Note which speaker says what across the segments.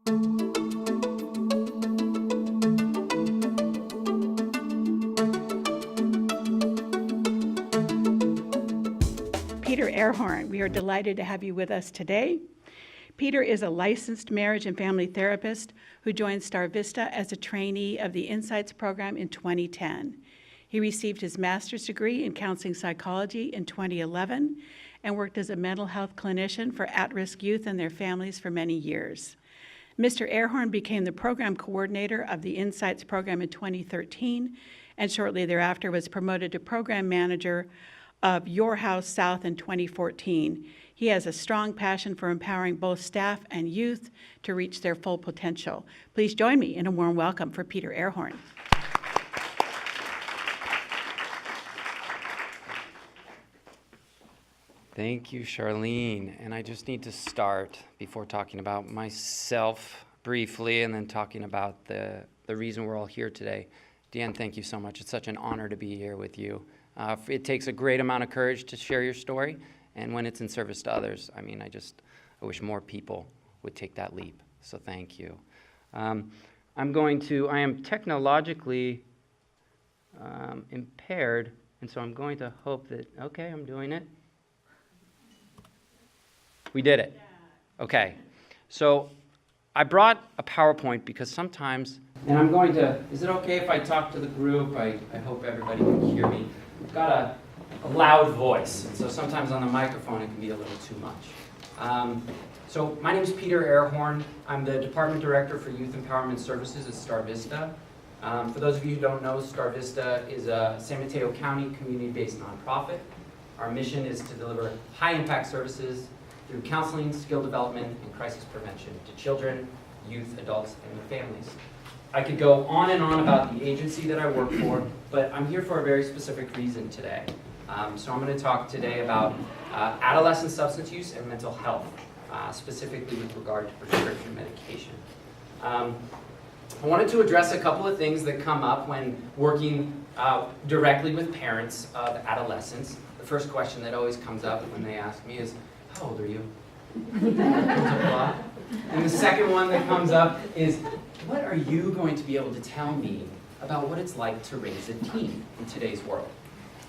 Speaker 1: Peter Ehrhorn, we are delighted to have you with us today. Peter is a licensed marriage and family therapist who joined StarVista as a trainee of the Insights program in 2010. He received his master's degree in counseling psychology in 2011 and worked as a mental health clinician for at-risk youth and their families for many years. Mr. Ehrhorn became the program coordinator of the Insights program in 2013 and shortly thereafter was promoted to program manager of Your House South in 2014. He has a strong passion for empowering both staff and youth to reach their full potential. Please join me in a warm welcome for Peter Ehrhorn.
Speaker 2: Thank you, Charlene. And I just need to start before talking about myself briefly and then talking about the reason we're all here today. Deanne, thank you so much. It's such an honor to be here with you. It takes a great amount of courage to share your story, and when it's in service to others, I wish more people would take that leap, so thank you. I am technologically impaired, and so I'm going to hope that, okay, I'm doing it. We did it. Okay, so I brought a PowerPoint because sometimes, and I'm going to, is it okay if I talk to the group? I hope everybody can hear me. I've got a loud voice, and so sometimes on the microphone it can be a little too much. So my name is Peter Ehrhorn. I'm the Department Director for Youth Empowerment Services at StarVista. For those of you who don't know, StarVista is a San Mateo County community-based nonprofit. Our mission is to deliver high-impact services through counseling, skill development, and crisis prevention to children, youth, adults, and their families. I could go on and on about the agency that I work for, but I'm here for a very specific reason today. So I'm going to talk today about adolescent substance use and mental health, specifically with regard to prescription medication. I wanted to address a couple of things that come up when working directly with parents of adolescents. The first question that always comes up when they ask me is, how old are you? That comes up a lot. And the second one that comes up is, what are you going to be able to tell me about what it's like to raise a teen in today's world?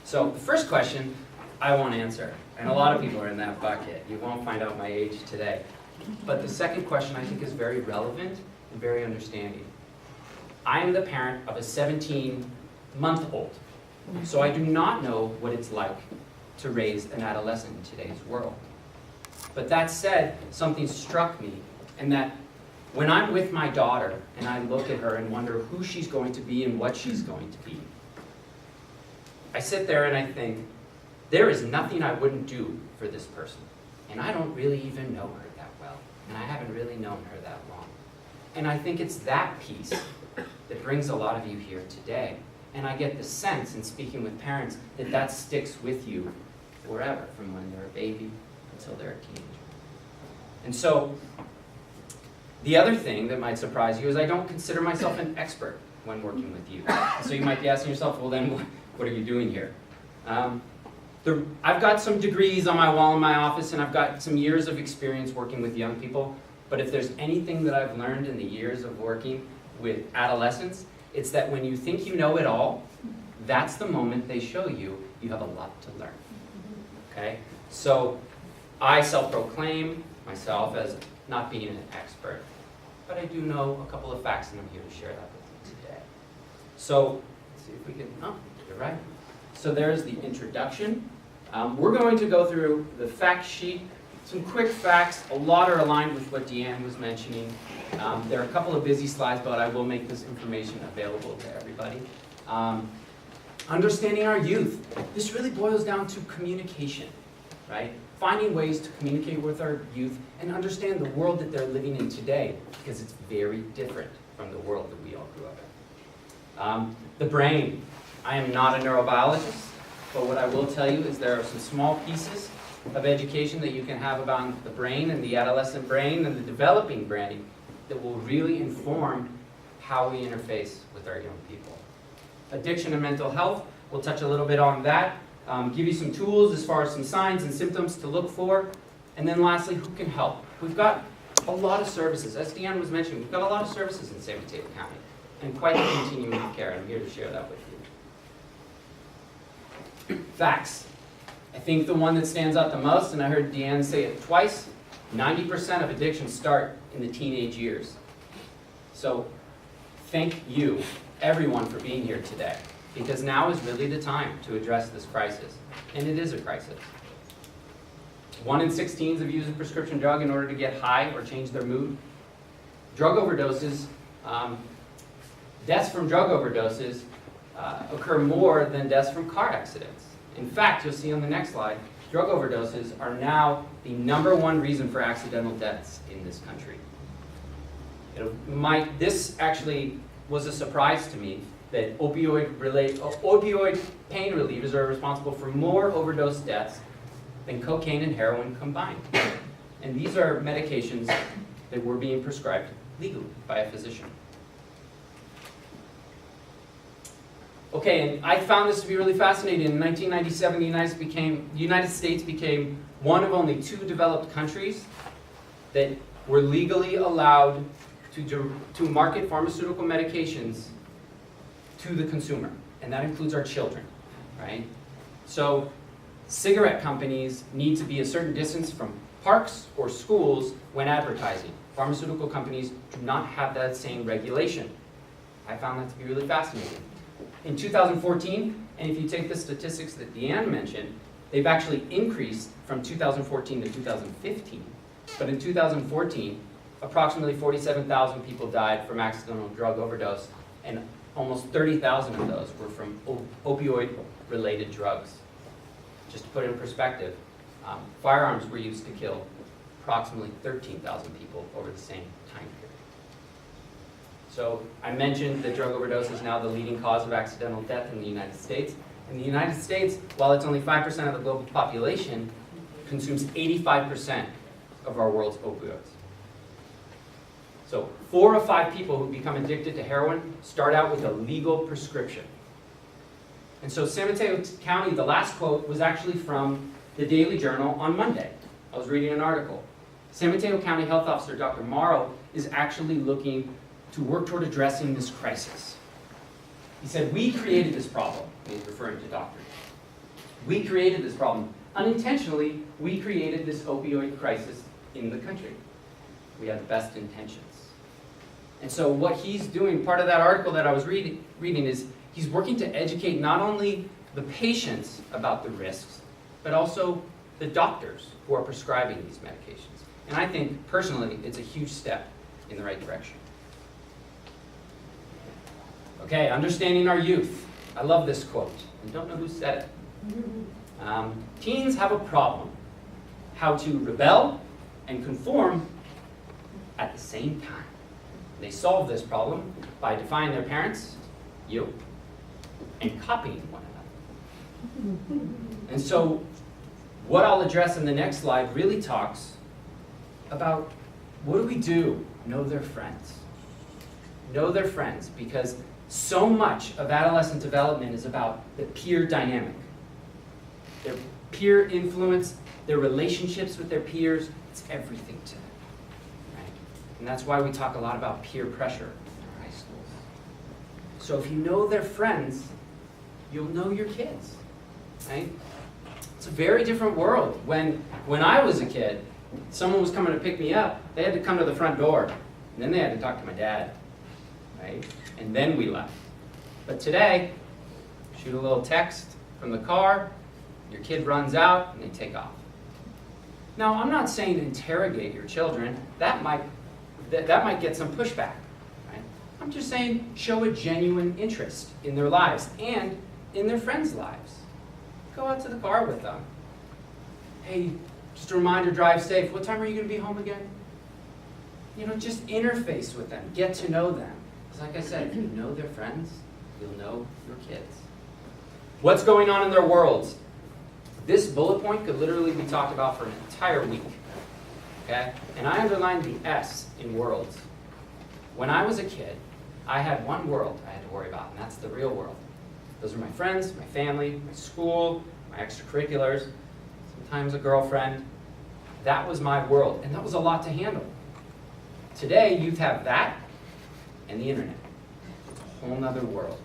Speaker 2: So the first question I won't answer, and a lot of people are in that bucket. You won't find out my age today. But the second question I think is very relevant and very understanding. I am the parent of a 17-month-old, so I do not know what it's like to raise an adolescent in today's world. But that said, something struck me, and that when I'm with my daughter and I look at her and wonder who she's going to be and what she's going to be, I sit there and I think, there is nothing I wouldn't do for this person. And I don't really even know her that well, and I haven't really known her that long. And I think it's that piece that brings a lot of you here today. And I get the sense in speaking with parents that that sticks with you forever, from when they're a baby until they're a teenager. And so, the other thing that might surprise you is I don't consider myself an expert when working with you. So you might be asking yourself, well then, what are you doing here? I've got some degrees on my wall in my office, and I've got some years of experience working with young people, but if there's anything that I've learned in the years of working with adolescents, it's that when you think you know it all, that's the moment they show you you have a lot to learn. Okay? So I self-proclaim myself as not being an expert, but I do know a couple of facts, and I'm here to share that with you today. So, let's see if we can, you're right. So there's the introduction. We're going to go through the fact sheet, some quick facts. A lot are aligned with what Deanne was mentioning. There are a couple of busy slides, but I will make this information available to everybody. Understanding our youth. This really boils down to communication, right? Finding ways to communicate with our youth and understand the world that they're living in today, because it's very different from the world that we all grew up in. The brain. I am not a neurobiologist, but what I will tell you is there are some small pieces of education that you can have about the brain and the adolescent brain and the developing brain that will really inform how we interface with our young people. Addiction and mental health, we'll touch a little bit on that. Give you some tools as far as some signs and symptoms to look for. And then lastly, who can help? We've got a lot of services. As Deanne was mentioning, we've got a lot of services in San Mateo County, and quite the continuum of care. I'm here to share that with you. Facts. I think the one that stands out the most, and I heard Deanne say it twice, 90% of addictions start in the teenage years. So thank you, everyone, for being here today, because now is really the time to address this crisis, and it is a crisis. 1 in 6 teens have used a prescription drug in order to get high or change their mood. Drug overdoses, deaths from drug overdoses occur more than deaths from car accidents. In fact, you'll see on the next slide, drug overdoses are now the #1 reason for accidental deaths in this country. This actually was a surprise to me, that opioid pain relievers are responsible for more overdose deaths than cocaine and heroin combined. And these are medications that were being prescribed legally by a physician. Okay, and I found this to be really fascinating. In 1997, the United States became one of only 2 developed countries that were legally allowed to market pharmaceutical medications to the consumer, and that includes our children, right? So cigarette companies need to be a certain distance from parks or schools when advertising. Pharmaceutical companies do not have that same regulation. I found that to be really fascinating. In 2014, and if you take the statistics that Deanne mentioned, they've actually increased from 2014 to 2015. But in 2014, approximately 47,000 people died from accidental drug overdose, and almost 30,000 of those were from opioid-related drugs. Just to put it in perspective, firearms were used to kill approximately 13,000 people over the same time period. So I mentioned that drug overdose is now the leading cause of accidental death in the United States. In the United States, while it's only 5% of the global population, consumes 85% of our world's opioids. So 4 of 5 people who become addicted to heroin start out with a legal prescription. And so San Mateo County, the last quote was actually from the Daily Journal on Monday. I was reading an article. San Mateo County Health Officer Dr. Morrow is actually looking to work toward addressing this crisis. He said, we created this problem. He's referring to doctors. We created this problem. Unintentionally, we created this opioid crisis in the country. We had the best intentions. And so what he's doing, part of that article that I was reading is he's working to educate not only the patients about the risks, but also the doctors who are prescribing these medications. And I think, personally, it's a huge step in the right direction. Okay, understanding our youth. I love this quote. I don't know who said it. Teens have a problem. How to rebel and conform at the same time. They solve this problem by defying their parents, you, and copying one another. And so what I'll address in the next slide really talks about what do we do? Know their friends. Know their friends, because so much of adolescent development is about the peer dynamic. Their peer influence, their relationships with their peers, it's everything to them. Right? And that's why we talk a lot about peer pressure in our high schools. So if you know their friends, you'll know your kids. Right? It's a very different world. When I was a kid, someone was coming to pick me up, they had to come to the front door, and then they had to talk to my dad. Right? And then we left. But today, shoot a little text from the car, your kid runs out, and they take off. Now, I'm not saying interrogate your children. That might get some pushback. Right? I'm just saying show a genuine interest in their lives and in their friends' lives. Go out to the car with them. Hey, just a reminder, drive safe. What time are you going to be home again? You know, just interface with them. Get to know them. Because like I said, if you know their friends, you'll know your kids. What's going on in their worlds? This bullet point could literally be talked about for an entire week. Okay? And I underlined the S in worlds. When I was a kid, I had one world I had to worry about, and that's the real world. Those are my friends, my family, my school, my extracurriculars, sometimes a girlfriend. That was my world, and that was a lot to handle. Today, youth have that and the internet. It's a whole nother world.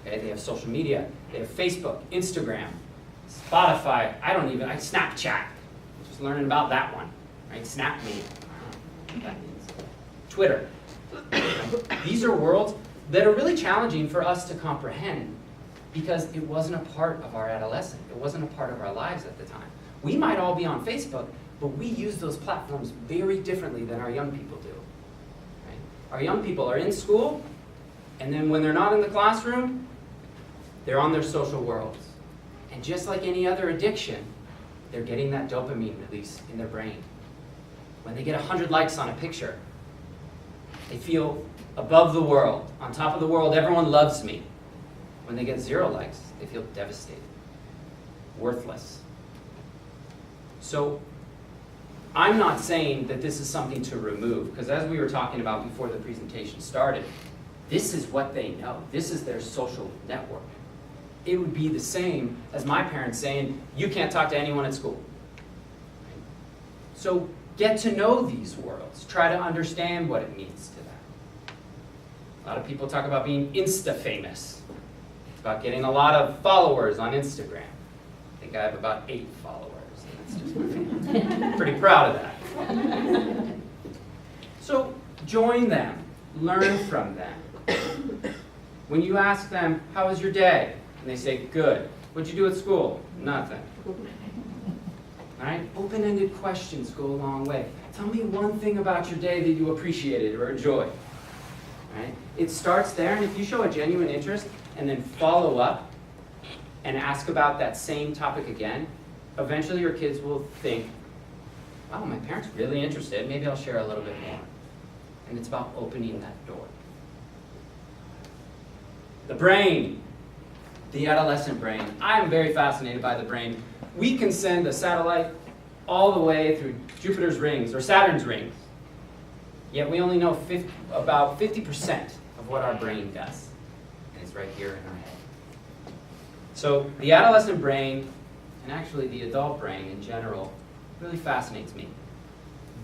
Speaker 2: Okay, they have social media, they have Facebook, Instagram, Spotify, Snapchat. Just learning about that one, right? Snap me. That means Twitter. These are worlds that are really challenging for us to comprehend because it wasn't a part of our adolescence. It wasn't a part of our lives at the time. We might all be on Facebook, but we use those platforms very differently than our young people do. Right? Our young people are in school, and then when they're not in the classroom, they're on their social worlds. And just like any other addiction, they're getting that dopamine release in their brain. When they get 100 likes on a picture, they feel above the world, on top of the world, everyone loves me. When they get 0 likes, they feel devastated, worthless. So I'm not saying that this is something to remove, because as we were talking about before the presentation started, this is what they know. This is their social network. It would be the same as my parents saying, you can't talk to anyone at school. So get to know these worlds. Try to understand what it means to them. A lot of people talk about being Insta-famous. It's about getting a lot of followers on Instagram. I think I have about 8 followers. And that's just my family. Pretty proud of that. So join them. Learn from them. When you ask them, how was your day? And they say, good. What'd you do at school? Nothing. All right? Open-ended questions go a long way. Tell me one thing about your day that you appreciated or enjoyed. Right? It starts there, and if you show a genuine interest and then follow up and ask about that same topic again, eventually your kids will think, wow, my parents are really interested. Maybe I'll share a little bit more. And it's about opening that door. The brain. The adolescent brain. I am very fascinated by the brain. We can send a satellite all the way through Jupiter's rings or Saturn's rings. Yet we only know about 50% of what our brain does. And it's right here in our head. So the adolescent brain, and actually the adult brain in general, really fascinates me.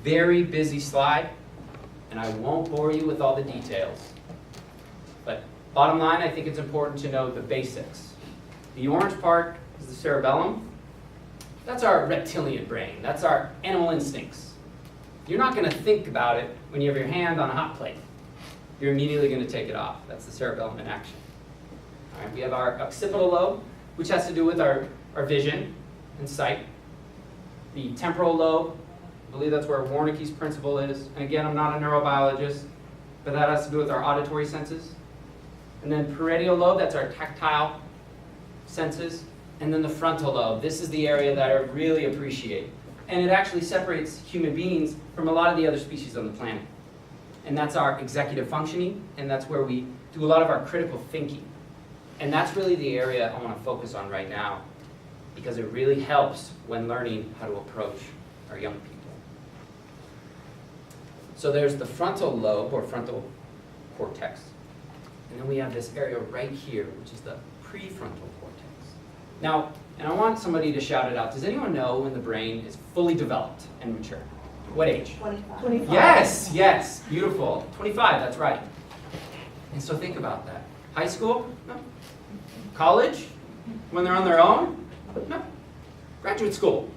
Speaker 2: Very busy slide, and I won't bore you with all the details. But bottom line, I think it's important to know the basics. The orange part is the cerebellum. That's our reptilian brain. That's our animal instincts. You're not going to think about it when you have your hand on a hot plate. You're immediately going to take it off. That's the cerebellum in action. All right, we have our occipital lobe, which has to do with our vision and sight. The temporal lobe, I believe that's where Wernicke's principle is. And again, I'm not a neurobiologist, but that has to do with our auditory senses. And then parietal lobe, that's our tactile senses. And then the frontal lobe, this is the area that I really appreciate. And it actually separates human beings from a lot of the other species on the planet. And that's our executive functioning, and that's where we do a lot of our critical thinking. And that's really the area I want to focus on right now, because it really helps when learning how to approach our young people. So there's the frontal lobe, or frontal cortex. And then we have this area right here, which is the prefrontal cortex. Now, and I want somebody to shout it out. Does anyone know when the brain is fully developed and mature? What age?
Speaker 3: 25.
Speaker 2: Yes, yes, beautiful. 25, that's right. And so think about that. High school? No. College? When they're on their own? No. Graduate school?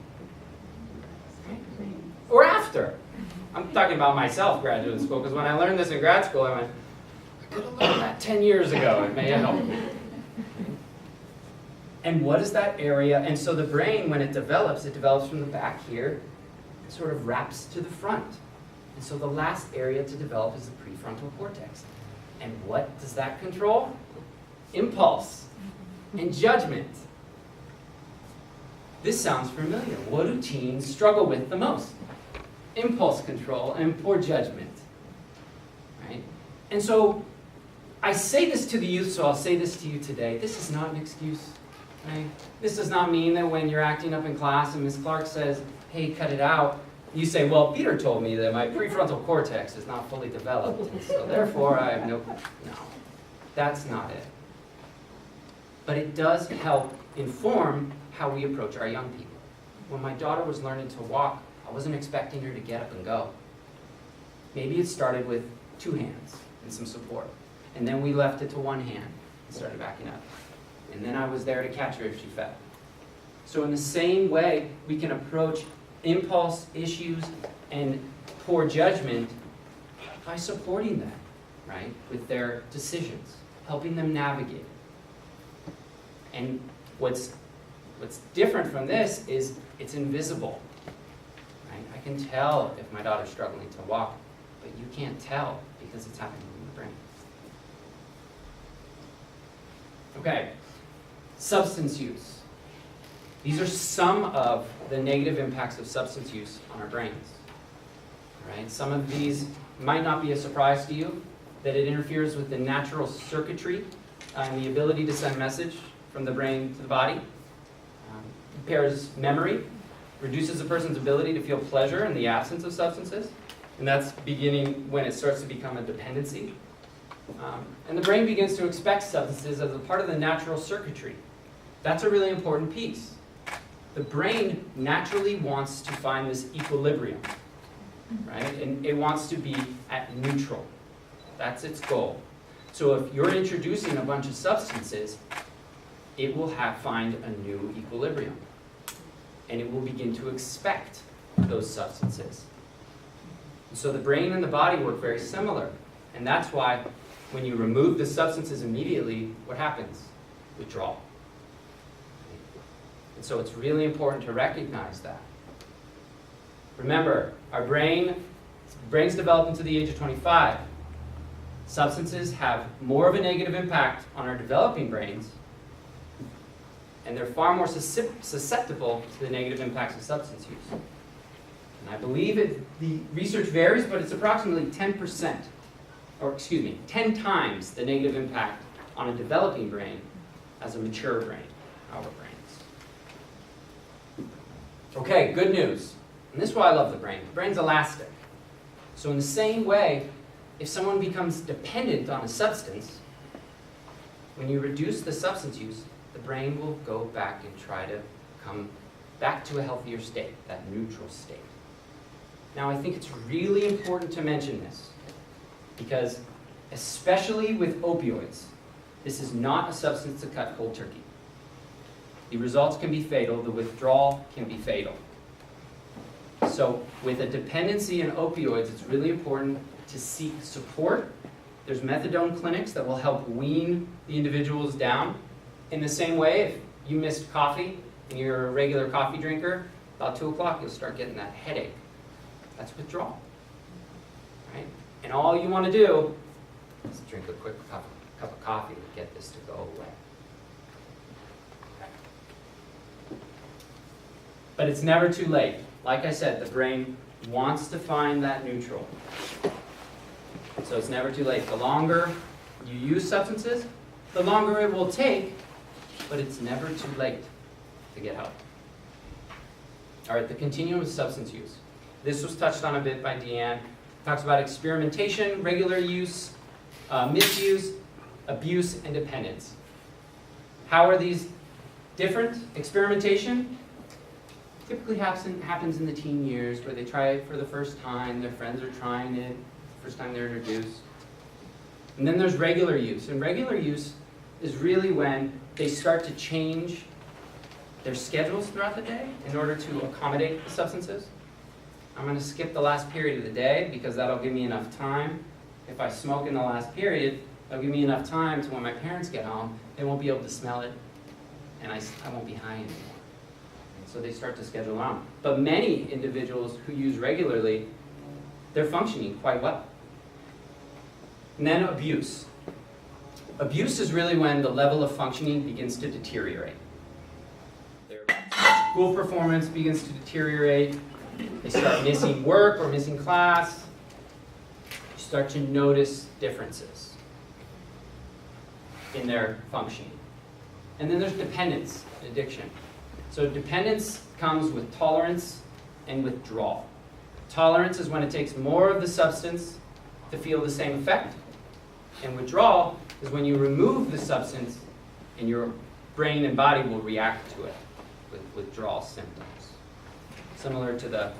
Speaker 2: Or after? I'm talking about myself, graduate school, because when I learned this in grad school, I went, I could have learned that 10 years ago. It may have helped. And what is that area? And so the brain, when it develops from the back here, it sort of wraps to the front. And so the last area to develop is the prefrontal cortex. And what does that control? Impulse and judgment. This sounds familiar. What do teens struggle with the most? Impulse control and poor judgment. Right? And so I say this to the youth, so I'll say this to you today. This is not an excuse. Right? This does not mean that when you're acting up in class and Ms. Clark says, hey, cut it out, you say, well, Peter told me that my prefrontal cortex is not fully developed, and so therefore I have no... No, that's not it. But it does help inform how we approach our young people. When my daughter was learning to walk, I wasn't expecting her to get up and go. Maybe it started with 2 hands and some support. And then we left it to 1 hand and started backing up. And then I was there to catch her if she fell. So in the same way, we can approach impulse issues and poor judgment by supporting them, right, with their decisions, helping them navigate. And what's different from this is it's invisible. Right? I can tell if my daughter's struggling to walk, but you can't tell because it's happening in the brain. Okay, substance use. These are some of the negative impacts of substance use on our brains. Right? Some of these might not be a surprise to you, that it interferes with the natural circuitry and the ability to send message from the brain to the body. Impairs memory, reduces a person's ability to feel pleasure in the absence of substances, and that's beginning when it starts to become a dependency. And the brain begins to expect substances as a part of the natural circuitry. That's a really important piece. The brain naturally wants to find this equilibrium, right? And it wants to be at neutral. That's its goal. So if you're introducing a bunch of substances, it will find a new equilibrium. And it will begin to expect those substances. And so the brain and the body work very similar. And that's why when you remove the substances immediately, what happens? Withdrawal. And so it's really important to recognize that. Remember, our brains develop into the age of 25. Substances have more of a negative impact on our developing brains, and they're far more susceptible to the negative impacts of substance use. And I believe the research varies, but it's approximately 10%, or excuse me, 10 times the negative impact on a developing brain as a mature brain, our brains. Okay, good news. And this is why I love the brain. The brain's elastic. So in the same way, if someone becomes dependent on a substance, when you reduce the substance use, the brain will go back and try to come back to a healthier state, that neutral state. Now, I think it's really important to mention this, because especially with opioids, this is not a substance to cut cold turkey. The results can be fatal, the withdrawal can be fatal. So with a dependency in opioids, it's really important to seek support. There's methadone clinics that will help wean the individuals down. In the same way, if you missed coffee and you're a regular coffee drinker, about 2 o'clock you'll start getting that headache. That's withdrawal. Right? And all you want to do is drink a quick cup of coffee to get this to go away. Okay. But it's never too late. Like I said, the brain wants to find that neutral. So it's never too late. The longer you use substances, the longer it will take, but it's never too late to get help. All right, the continuum of substance use. This was touched on a bit by Deanne. It talks about experimentation, regular use, misuse, abuse, and dependence. How are these different? Experimentation typically happens in the teen years, where they try it for the first time, their friends are trying it, first time they're introduced. And then there's regular use. And regular use is really when they start to change their schedules throughout the day in order to accommodate the substances. I'm going to skip the last period of the day because that'll give me enough time. If I smoke in the last period, that'll give me enough time to when my parents get home, they won't be able to smell it, and I won't be high anymore. And so they start to schedule on. But many individuals who use regularly, they're functioning quite well. And then abuse. Abuse is really when the level of functioning begins to deteriorate. Their school performance begins to deteriorate. They start missing work or missing class. You start to notice differences in their functioning. And then there's dependence, addiction. So dependence comes with tolerance and withdrawal. Tolerance is when it takes more of the substance to feel the same effect. And withdrawal is when you remove the substance and your brain and body will react to it with withdrawal symptoms. Similar to the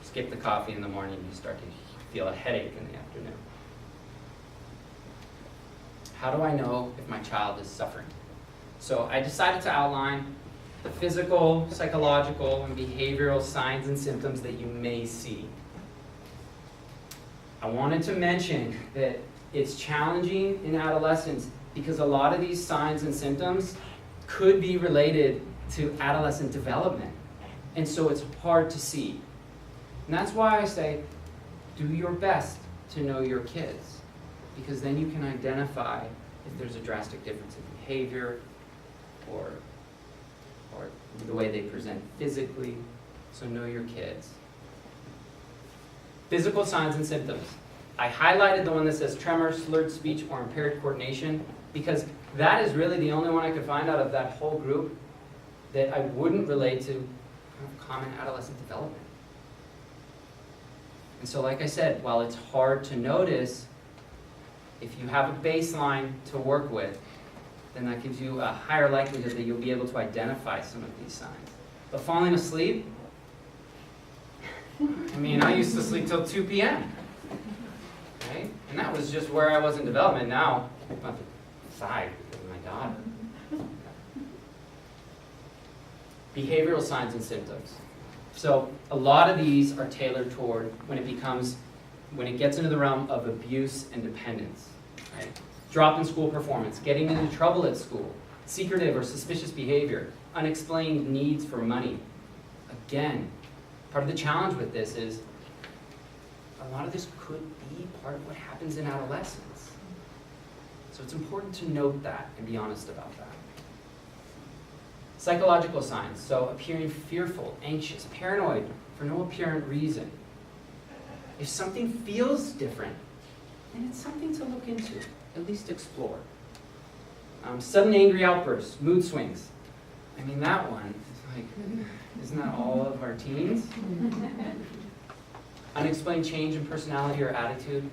Speaker 2: skip the coffee in the morning, you start to feel a headache in the afternoon. How do I know if my child is suffering? So I decided to outline the physical, psychological, and behavioral signs and symptoms that you may see. I wanted to mention that it's challenging in adolescence because a lot of these signs and symptoms could be related to adolescent development. And so it's hard to see. And that's why I say, do your best to know your kids, because then you can identify if there's a drastic difference in behavior or the way they present physically. So know your kids. Physical signs and symptoms. I highlighted the one that says tremor, slurred speech, or impaired coordination, because that is really the only one I could find out of that whole group that I wouldn't relate to common adolescent development. And so like I said, while it's hard to notice, if you have a baseline to work with, then that gives you a higher likelihood that you'll be able to identify some of these signs. But falling asleep, I mean, I used to sleep till 2 p.m. Right? And that was just where I was in development. Now, I'm about to decide with my daughter. Behavioral signs and symptoms. So a lot of these are tailored toward when it gets into the realm of abuse and dependence. Right? Drop in school performance, getting into trouble at school, secretive or suspicious behavior, unexplained needs for money. Again, part of the challenge with this is a lot of this could be part of what happens in adolescence. So it's important to note that and be honest about that. Psychological signs, so appearing fearful, anxious, paranoid for no apparent reason. If something feels different, then it's something to look into, at least explore. Sudden angry outbursts, mood swings. I mean, that one is like, isn't that all of our teens? Unexplained change in personality or attitude,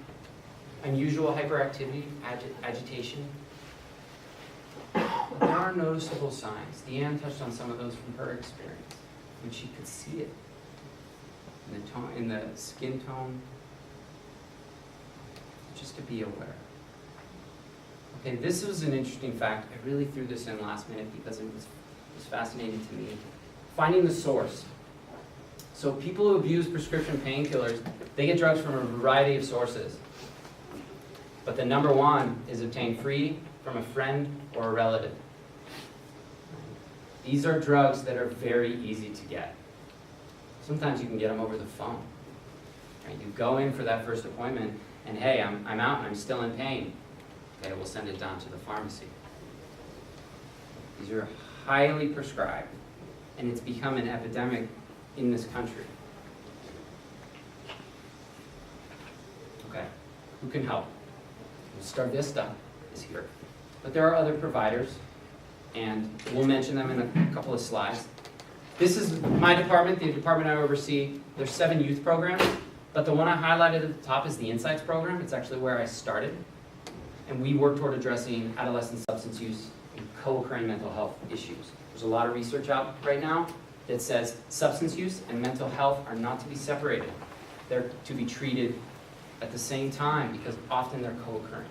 Speaker 2: unusual hyperactivity, agitation. But there are noticeable signs. Deanne touched on some of those from her experience, when she could see it in the tone, in the skin tone. Just to be aware. Okay, this was an interesting fact. I really threw this in last minute because it was fascinating to me. Finding the source. So people who abuse prescription painkillers, they get drugs from a variety of sources. But the number one is obtained free from a friend or a relative. These are drugs that are very easy to get. Sometimes you can get them over the phone. Right? You go in for that first appointment, and hey, I'm out and I'm still in pain. Okay, we'll send it down to the pharmacy. These are highly prescribed, and it's become an epidemic in this country. Okay, who can help? StarVista is here. But there are other providers, and we'll mention them in a couple of slides. This is my department, the department I oversee. There's 7 youth programs, but the one I highlighted at the top is the Insights program. It's actually where I started. And we work toward addressing adolescent substance use and co-occurring mental health issues. There's a lot of research out right now that says substance use and mental health are not to be separated. They're to be treated at the same time because often they're co-occurring.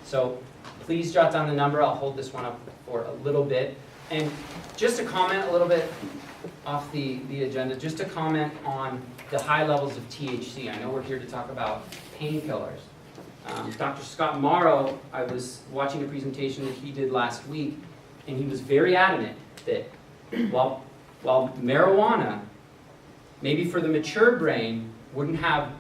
Speaker 2: So please jot down the number. I'll hold this one up for a little bit. And just to comment a little bit off the agenda, just to comment on the high levels of THC. I know we're here to talk about painkillers. Dr. Scott Morrow, I was watching a presentation that he did last week, and he was very adamant that while marijuana, maybe for the mature brain, wouldn't have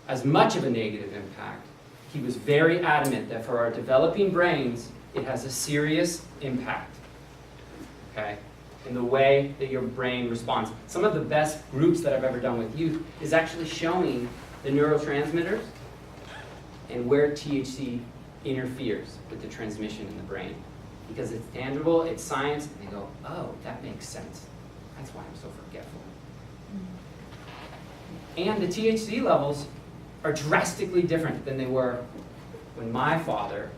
Speaker 2: as much of a negative impact, he was very adamant that for our developing brains, it has a serious impact, okay, in the way that your brain responds. Some of the best groups that I've ever done with youth is actually showing the neurotransmitters and where THC interferes with the transmission in the brain. Because it's tangible, it's science, and they go, oh, that makes sense. That's why I'm so forgetful. And the THC levels are drastically different than they were when my father,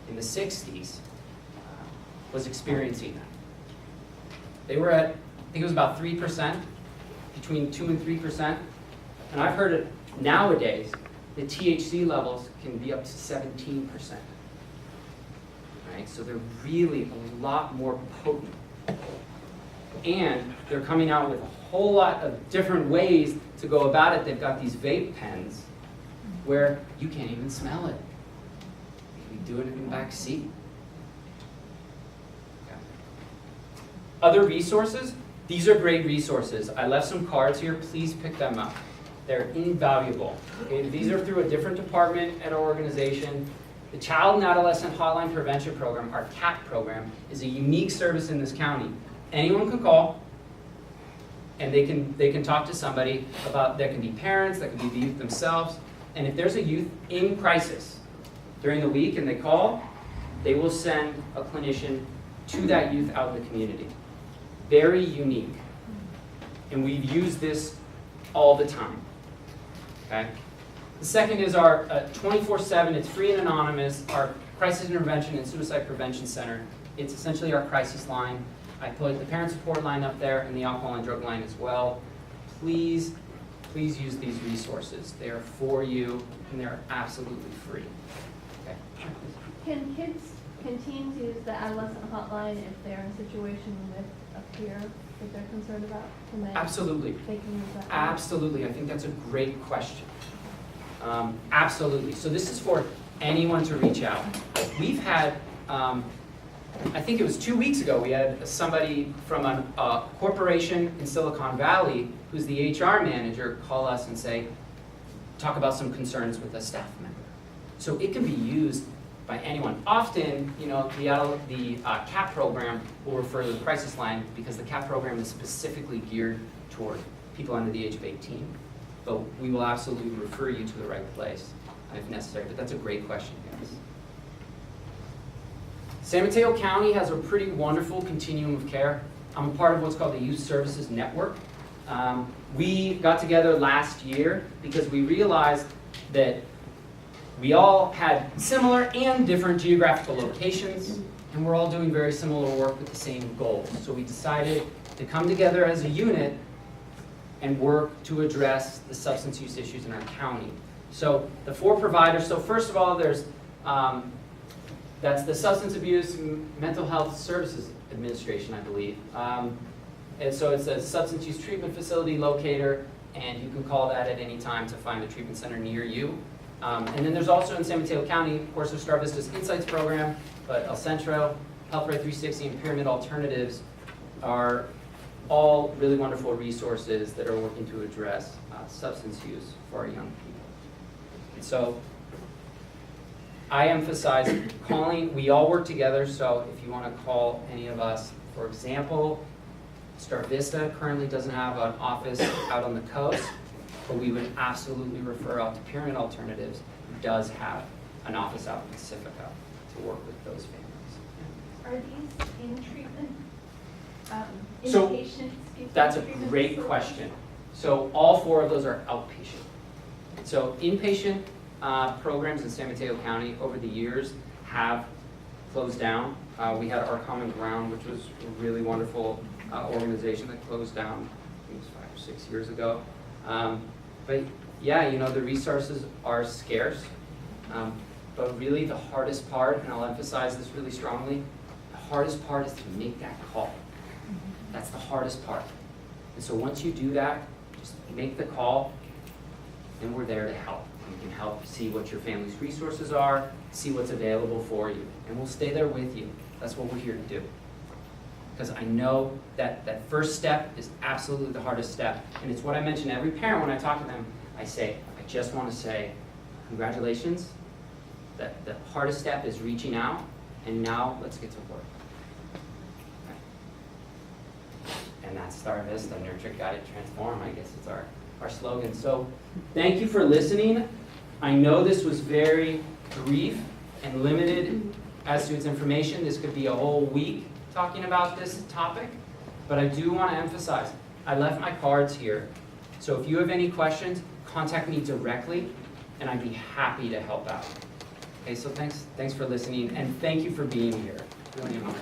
Speaker 2: in the 60s, was experiencing that. They were at, I think it was about 3%, between 2 and 3%. And I've heard it nowadays, the THC levels can be up to 17%. Right? So they're really a lot more potent. And they're coming out with a whole lot of different ways to go about it. They've got these vape pens where you can't even smell it. You can do it in the back seat. Okay. Other resources, these are great resources. I left some cards here. Please pick them up. They're invaluable. Okay? These are through a different department at our organization. The Child and Adolescent Hotline Prevention Program, our CAP program, is a unique service in this county. Anyone can call, and they can talk to somebody about, there can be parents, that can be the youth themselves, and if there's a youth in crisis during the week and they call, they will send a clinician to that youth out in the community. Very unique. And we've used this all the time. Okay? The second is our 24/7, it's free and anonymous, our Crisis Intervention and Suicide Prevention Center. It's essentially our crisis line. I put the parent support line up there and the alcohol and drug line as well. Please, please use these resources. They are for you and they're absolutely free. Okay.
Speaker 3: Can teens use the adolescent hotline if they're in a situation with a peer that they're concerned about? Can they,
Speaker 2: Absolutely.
Speaker 3: They can use that?
Speaker 2: Absolutely. I think that's a great question. Absolutely. So this is for anyone to reach out. We've had, I think it was 2 weeks ago, we had somebody from a corporation in Silicon Valley who's the HR manager call us and say, talk about some concerns with a staff member. So it can be used by anyone. Often, you know, the CAP program will refer to the crisis line because the CAP program is specifically geared toward people under the age of 18. But we will absolutely refer you to the right place if necessary. But that's a great question, guys. San Mateo County has a pretty wonderful continuum of care. I'm a part of what's called the Youth Services Network. We got together last year because we realized that we all had similar and different geographical locations, and we're all doing very similar work with the same goals. So we decided to come together as a unit and work to address the substance use issues in our county. So the 4 providers, so first of all, there's that's the Substance Abuse Mental Health Services Administration, I believe. And so it's a substance use treatment facility locator, and you can call that at any time to find a treatment center near you. And then there's also in San Mateo County, of course, there's StarVista's Insights program, but El Centro, Health Right 360, and Pyramid Alternatives are all really wonderful resources that are working to address substance use for our young people. And so I emphasize calling, we all work together, so if you want to call any of us, for example, StarVista currently doesn't have an office out on the coast, but we would absolutely refer out to Pyramid Alternatives, who does have an office out in Pacifica to work with those families.
Speaker 3: Are these in treatment?
Speaker 2: So,
Speaker 3: Inpatient?
Speaker 2: That's a
Speaker 3: treatment
Speaker 2: great
Speaker 3: facilities?
Speaker 2: question. So all 4 of those are outpatient. So inpatient programs in San Mateo County over the years have closed down. We had Our Common Ground, which was a really wonderful organization that closed down, I think it was 5 or 6 years ago. But yeah, you know, the resources are scarce. But really the hardest part, and I'll emphasize this really strongly, the hardest part is to make that call. That's the hardest part. And so once you do that, just make the call, and we're there to help. We can help see what your family's resources are, see what's available for you, and we'll stay there with you. That's what we're here to do. Because I know that that first step is absolutely the hardest step, and it's what I mention to every parent when I talk to them. I say, I just want to say, congratulations. That the hardest step is reaching out, and now let's get to work. And that's StarVista, Nurture, Guide, Transform. I guess it's our slogan. So thank you for listening. I know this was very brief and limited as to its information. This could be a whole week talking about this topic. But I do want to emphasize, I left my cards here. So if you have any questions, contact me directly, and I'd be happy to help out. Okay, so thanks for listening, and thank you for being here. Really an honor.